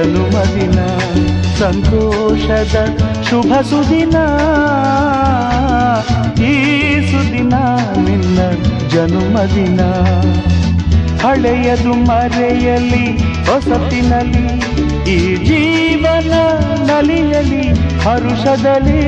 ಜನುಮದಿನ ಸಂತೋಷದ ಶುಭ ಸುದಿನ ಈ ಸುದಿನ ನಿನ್ನ ಜನುಮದಿನ ಹಳೆಯದು ಮರೆಯಲಿ ಹೊಸತಿನಲ್ಲಿ ಈ ಜೀವನ ನಲಿಯಲಿ ಹರುಷದಲ್ಲಿ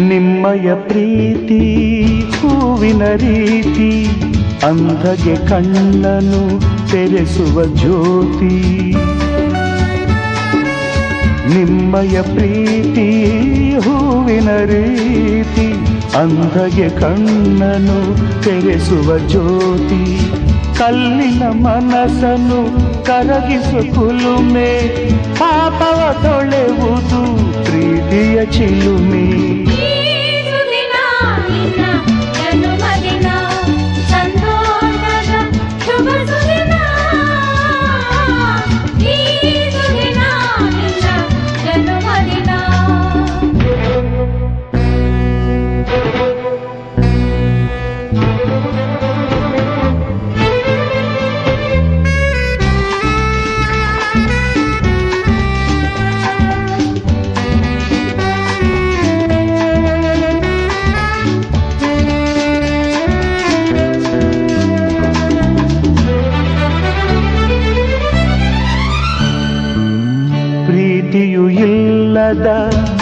ನಿಮ್ಮಯ ಪ್ರೀತಿ ಹೂವಿನ ರೀತಿ ಅಂಧಗೆ ಕಣ್ಣನು ತೆರೆಸುವ ಜ್ಯೋತಿ ನಿಮ್ಮಯ ಪ್ರೀತಿ ಹೂವಿನ ರೀತಿ ಅಂಧಗೆ ಕಣ್ಣನು ತೆರೆಸುವ ಜ್ಯೋತಿ ಕಲ್ಲಿನ ಮನಸ್ಸನ್ನು ಕರಗಿಸು ಕುಲುಮೆ ಪಾಪವ ತೊಳೆವುದು ಪ್ರೀತಿಯ ಚಿಲುಮೆ ಪ್ರೀತಿಯು ಇಲ್ಲದ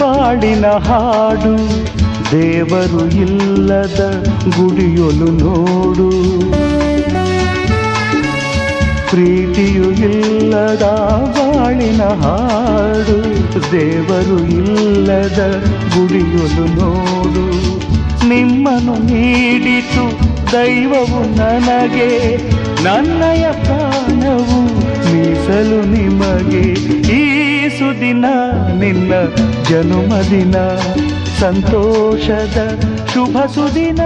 ಬಾಳಿನ ಹಾಡು ದೇವರು ಇಲ್ಲದ ಗುಡಿಯೊಲು ನೋಡು ಪ್ರೀತಿಯು ಇಲ್ಲದ ಬಾಳಿನ ಹಾಡು ದೇವರು ಇಲ್ಲದ ಗುಡಿಯೊಲು ನೋಡು ನಿಮ್ಮನ್ನು ನೀಡಿತು ದೈವವು ನನಗೆ ನನ್ನಯ ಪ್ರಾಣವು ಮೀಸಲು ನಿಮಗೆ ಈ ಸುದಿನ ನಿನ್ನ ಜನುಮದಿನ ಸಂತೋಷದ ಶುಭ ಸುದಿನ